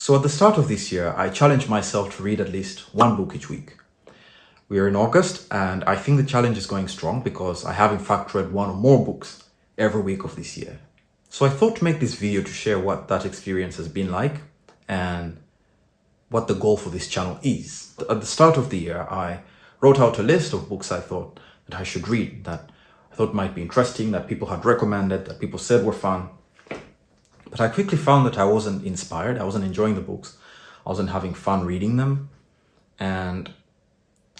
So at the start of this year, I challenged myself to read at least one book each week. We are in August, and I think the challenge is going strong because I have in fact read one or more books every week of this year. So I thought to make this video to share what that experience has been like and what the goal for this channel is. At the start of the year, I wrote out a list of books I thought that I should read, that I thought might be interesting, that people had recommended, that people said were fun. But I quickly found that I wasn't inspired, I wasn't enjoying the books, I wasn't having fun reading them, and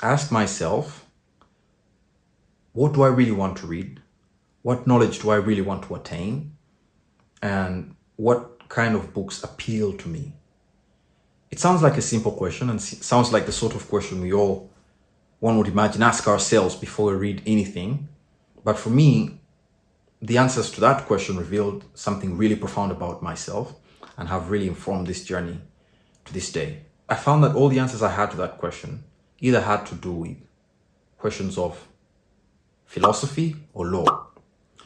I asked myself, what do I really want to read? What knowledge do I really want to attain? And what kind of books appeal to me? It sounds like a simple question and sounds like the sort of question one would imagine, ask ourselves before we read anything. But for me, the answers to that question revealed something really profound about myself and have really informed this journey to this day. I found that all the answers I had to that question either had to do with questions of philosophy or law.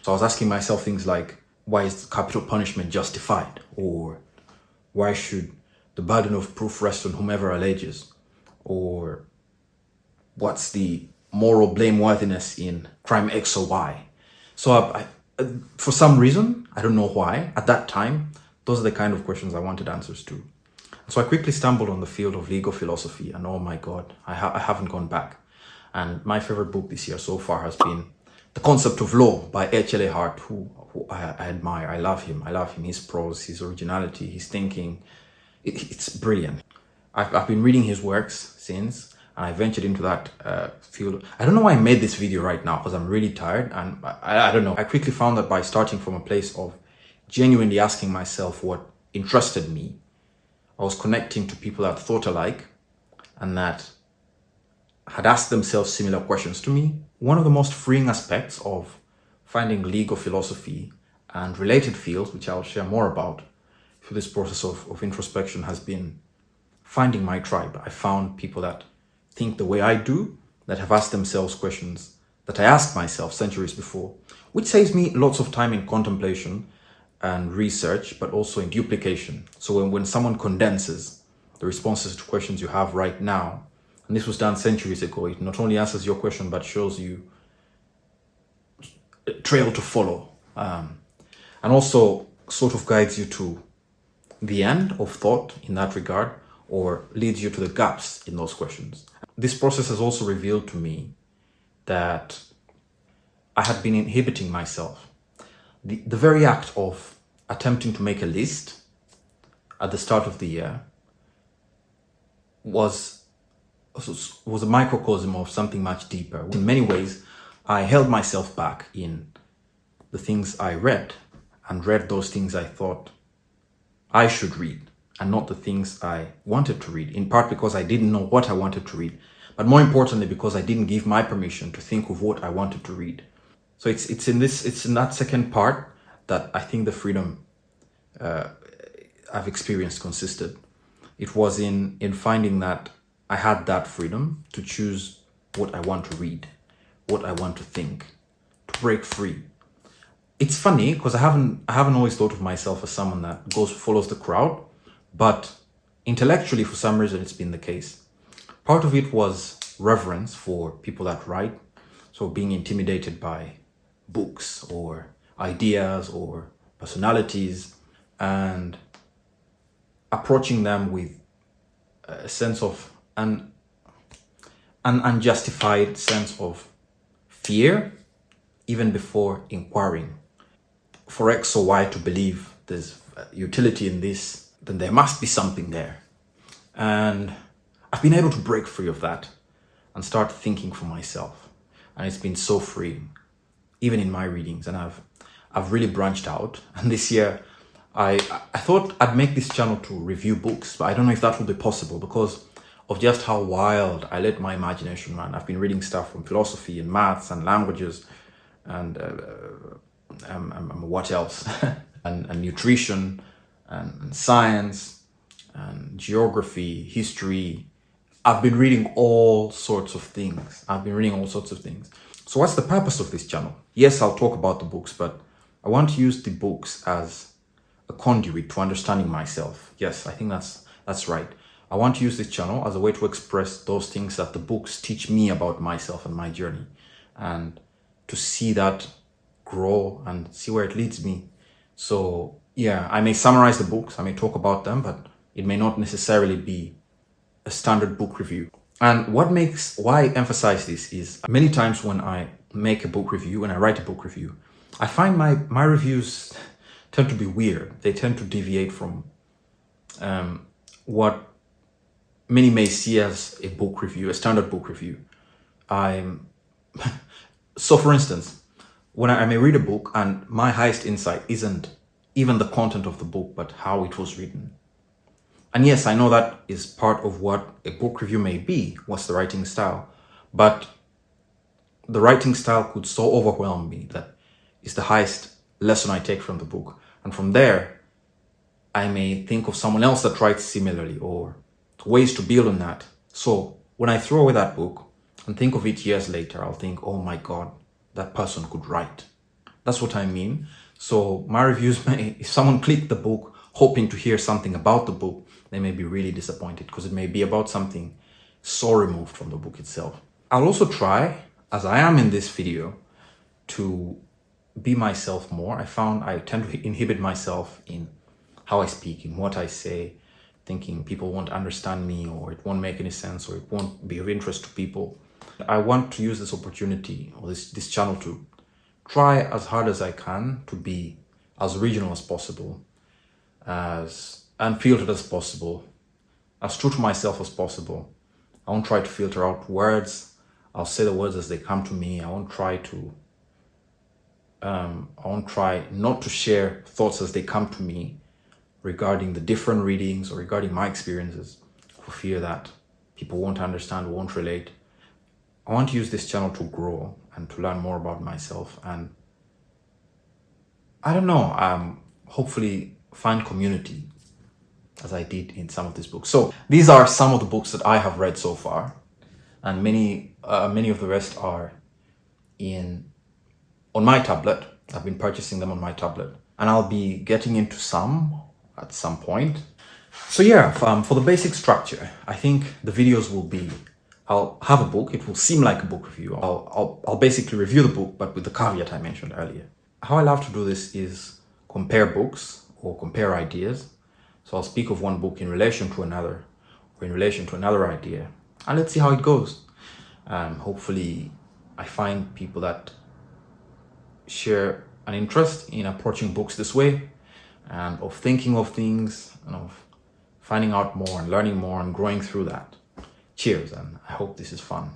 So I was asking myself things like, why is capital punishment justified? Or why should the burden of proof rest on whomever alleges? Or what's the moral blameworthiness in crime X or Y? So for some reason, I don't know why, at that time, those are the kind of questions I wanted answers to. So I quickly stumbled on the field of legal philosophy, and oh my God, I haven't gone back. And my favorite book this year so far has been The Concept of Law by H.L.A. Hart, who I admire. I love him. His prose, his originality, his thinking. It's brilliant. I've been reading his works since, and I ventured into that field. I don't know why I made this video right now, because I'm really tired, and I don't know. I quickly found that by starting from a place of genuinely asking myself what interested me, I was connecting to people that thought alike and that had asked themselves similar questions to me. One of the most freeing aspects of finding legal philosophy and related fields, which I'll share more about through this process of introspection, has been finding my tribe. I found people that think the way I do, that have asked themselves questions that I asked myself centuries before, which saves me lots of time in contemplation and research, but also in duplication. So when someone condenses the responses to questions you have right now, and this was done centuries ago, it not only answers your question, but shows you a trail to follow, and also sort of guides you to the end of thought in that regard, or leads you to the gaps in those questions. This process has also revealed to me that I had been inhibiting myself. The very act of attempting to make a list at the start of the year was a microcosm of something much deeper. In many ways, I held myself back in the things I read, and read those things I thought I should read, and not the things I wanted to read, in part because I didn't know what I wanted to read, but more importantly because I didn't give my permission to think of what I wanted to read. So it's in that second part that I think the freedom I've experienced consisted. It was in finding that I had that freedom to choose what I want to read, what I want to think, to break free. It's funny because I haven't always thought of myself as someone that follows the crowd, but intellectually, for some reason, it's been the case. Part of it was reverence for people that write, so being intimidated by books or ideas or personalities, and approaching them with a sense of an unjustified sense of fear, even before inquiring. For X or Y to believe there's utility in this, then there must be something there. And I've been able to break free of that and start thinking for myself. And it's been so freeing, even in my readings. And I've really branched out. And this year, I thought I'd make this channel to review books, but I don't know if that will be possible because of just how wild I let my imagination run. I've been reading stuff from philosophy and maths and languages and what else? and nutrition and science and geography, history. I've been reading all sorts of things. So what's the purpose of this channel? Yes, I'll talk about the books, but I want to use the books as a conduit to understanding myself. Yes, I think that's That's right. I want to use this channel as a way to express those things that the books teach me about myself and my journey, and to see that grow and see where it leads me. So yeah, I may summarize the books, I may talk about them, but it may not necessarily be a standard book review. And why I emphasize this is many times when I make a book review, when I write a book review, I find my reviews tend to be weird. They tend to deviate from what many may see as a book review, a standard book review. So for instance, when I may read a book and my highest insight isn't even the content of the book, but how it was written. And yes, I know that is part of what a book review may be, what's the writing style, but the writing style could so overwhelm me that it's the highest lesson I take from the book. And from there, I may think of someone else that writes similarly or ways to build on that. So when I throw away that book and think of it years later, I'll think, oh my God, that person could write. That's what I mean. So my reviews may, if someone clicked the book hoping to hear something about the book, they may be really disappointed because it may be about something so removed from the book itself. I'll also try, as I am in this video, to be myself more. I found I tend to inhibit myself in how I speak, in what I say, thinking people won't understand me or it won't make any sense or it won't be of interest to people. I want to use this opportunity or this channel to try as hard as I can to be as original as possible, as unfiltered as possible, as true to myself as possible. I won't try to filter out words. I'll say the words as they come to me. I won't try not to share thoughts as they come to me regarding the different readings or regarding my experiences, for fear that people won't understand, won't relate. I want to use this channel to grow and to learn more about myself, and I don't know, hopefully find community as I did in some of these books. So these are some of the books that I have read so far, and many of the rest are on my tablet. I've been purchasing them on my tablet, and I'll be getting into some at some point. So yeah, for the basic structure, I think the videos will be, I'll have a book, it will seem like a book review. I'll basically review the book, but with the caveat I mentioned earlier. How I love to do this is compare books or compare ideas. So I'll speak of one book in relation to another, or in relation to another idea, and let's see how it goes. Hopefully I find people that share an interest in approaching books this way, and of thinking of things, and of finding out more and learning more and growing through that. Cheers, and I hope this is fun.